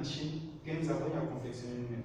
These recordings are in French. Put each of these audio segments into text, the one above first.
machine que nous avons eu à confectionner nous-mêmes.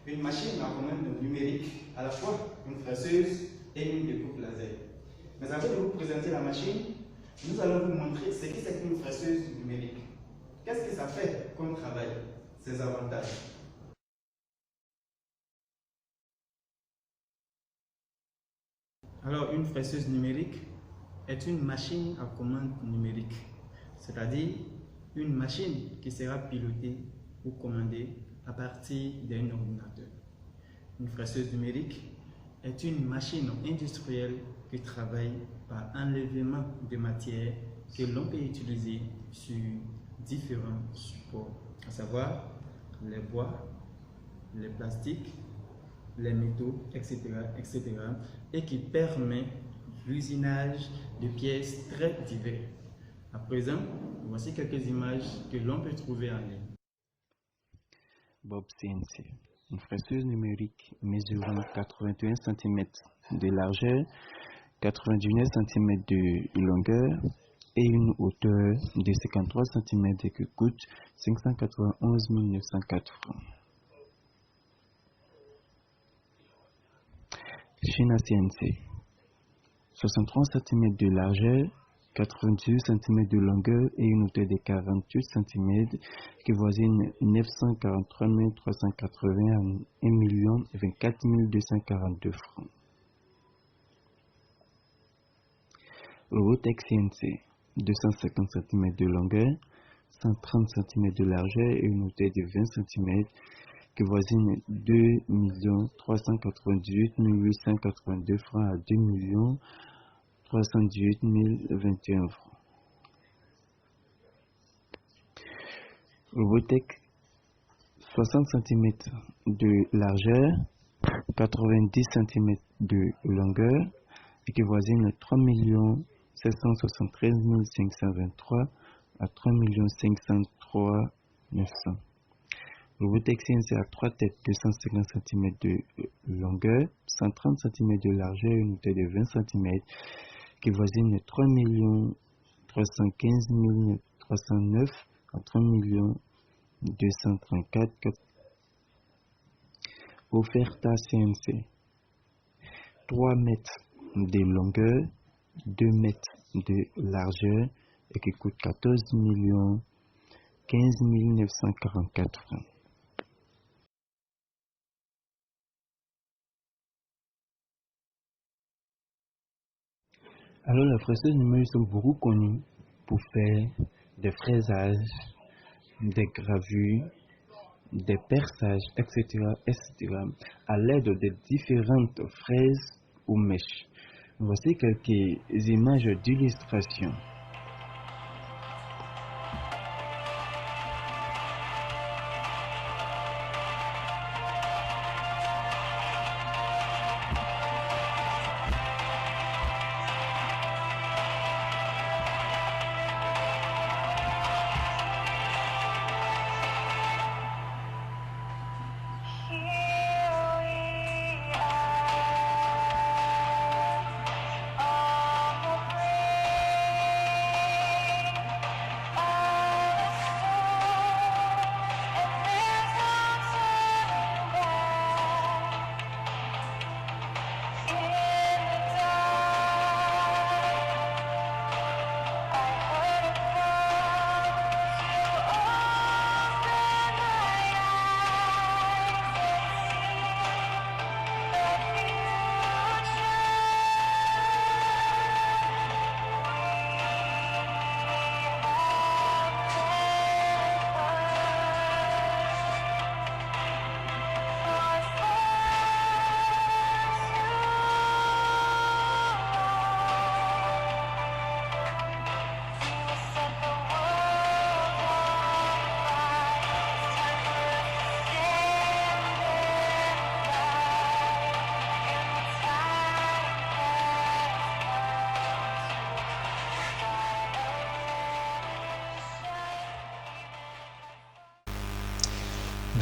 Une machine à commande numérique, à la fois une fresseuse et une découpe laser. Mais avant de vous présenter la machine, nous allons vous montrer ce que c'est qu'une fresseuse numérique. Qu'est-ce que ça fait comme travail? Ses avantages. Alors, une fresseuse numérique est une machine à commande numérique, c'est-à-dire une machine qui sera pilotée ou commandée à partir d'un ordinateur. Une fresseuse numérique est une machine industrielle qui travaille par enlèvement de matière que l'on peut utiliser sur différents supports, à savoir les bois, les plastiques, les métaux, etc., et qui permet l'usinage de pièces très diverses. À présent, voici quelques images que l'on peut trouver en ligne. Bob CNC, une fresseuse numérique mesurant 81 cm de largeur, 99 cm de longueur et une hauteur de 53 cm qui coûte 591 904 francs. China CNC, 63 cm de largeur, 98 cm de longueur et une hauteur de 48 cm qui voisine 943 380 à 1 024 242 francs. Robotech CNC, 250 cm de longueur, 130 cm de largeur et une hauteur de 20 cm qui voisine 2 398 882 francs à 2 318 021 francs. Robotech, 60 cm de largeur, 90 cm de longueur et qui voisine 3 773 523 à 3 503 900. Robotech CNC a 3 têtes, 250 cm de longueur, 130 cm de largeur et une hauteur de 20 cm qui voisine 3 315 309 à 3 234 400. Offerta CNC, 3 mètres de longueur, 2 mètres de largeur et qui coûte 14 15 944 francs. Alors, les fraiseuses numériques sont beaucoup connues pour faire des fraisages, des gravures, des perçages, etc. à l'aide de différentes fraises ou mèches. Voici quelques images d'illustration.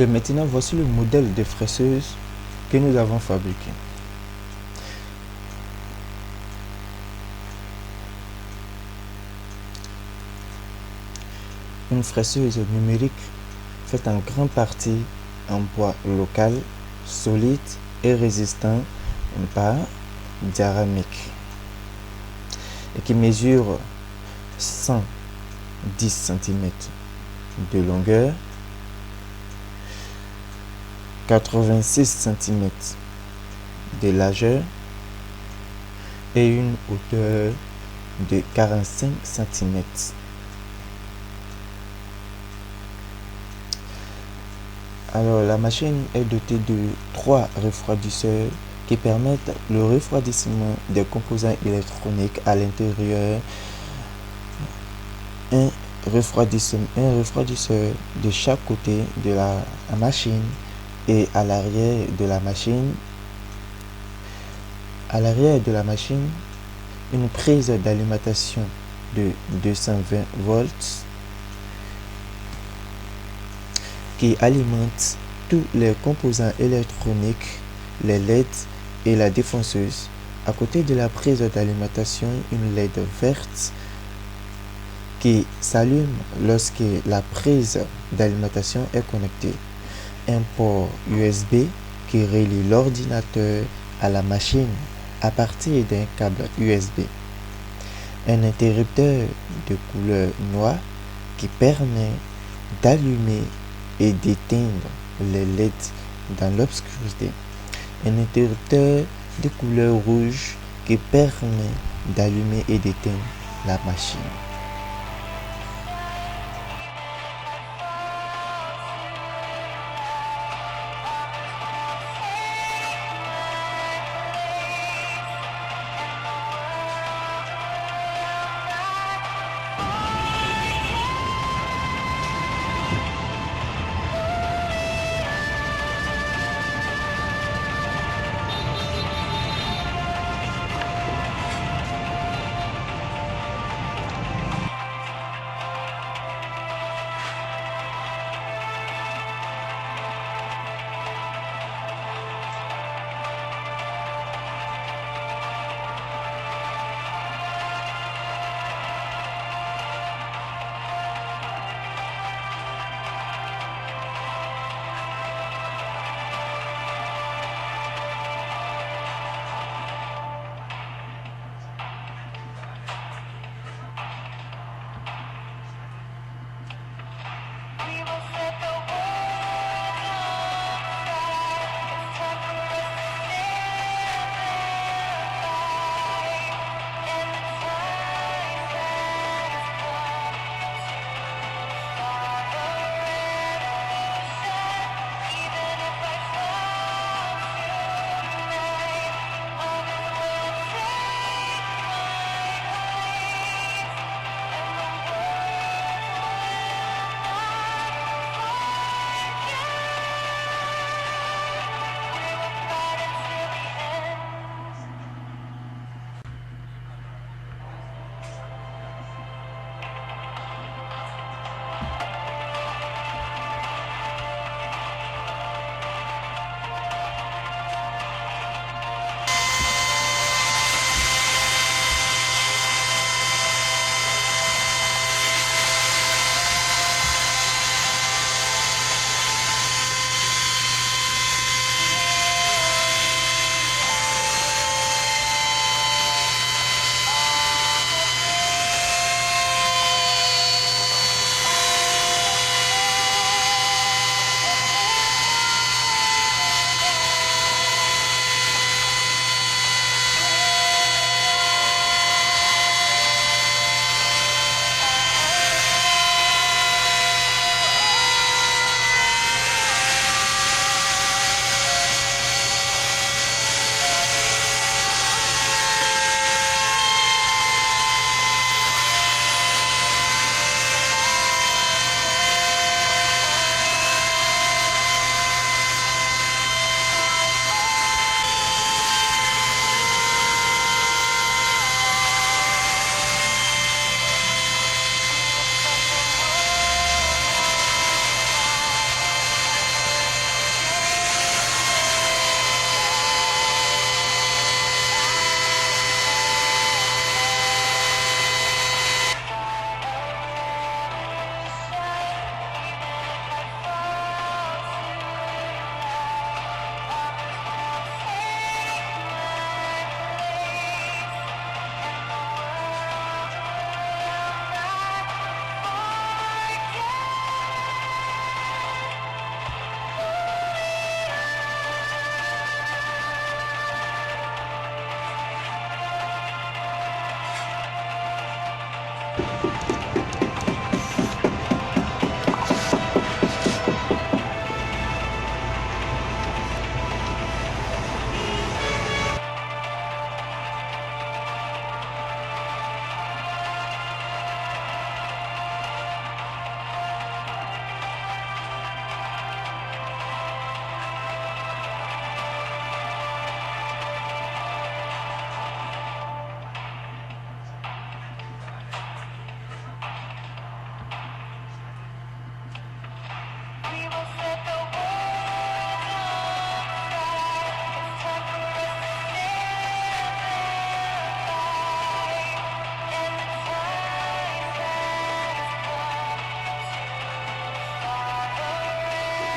Bien, maintenant, voici le modèle de fresseuse que nous avons fabriqué. Une fresseuse numérique fait en grande partie en bois local, solide et résistant par diaramique et qui mesure 110 cm de longueur, 86 cm de largeur et une hauteur de 45 cm. Alors la machine est dotée de 3 refroidisseurs qui permettent le refroidissement des composants électroniques à l'intérieur. Un refroidisseur de chaque côté de la machine et à l'arrière de la machine. À l'arrière de la machine, une prise d'alimentation de 220 volts qui alimente tous les composants électroniques, les LED et la défonceuse. À côté de la prise d'alimentation, une LED verte qui s'allume lorsque la prise d'alimentation est connectée. Un port USB qui relie l'ordinateur à la machine à partir d'un câble USB. Un interrupteur de couleur noire qui permet d'allumer et d'éteindre les LED dans l'obscurité. Un interrupteur de couleur rouge qui permet d'allumer et d'éteindre la machine.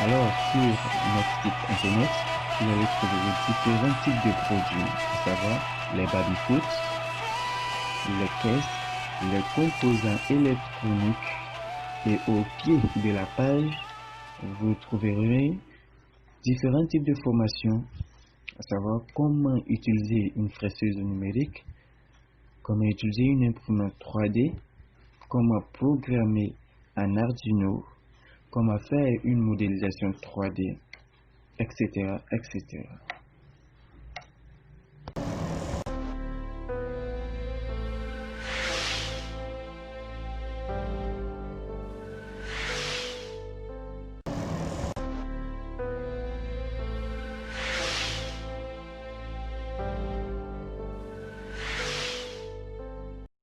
Alors, sur notre site internet, vous allez trouver différents types de produits, à savoir les baby-foot, les caisses, les composants électroniques, et au pied de la page, vous trouverez différents types de formations, à savoir comment utiliser une fresseuse numérique, comment utiliser une imprimante 3D, comment programmer un Arduino, comment faire une modélisation 3D, etc., etc.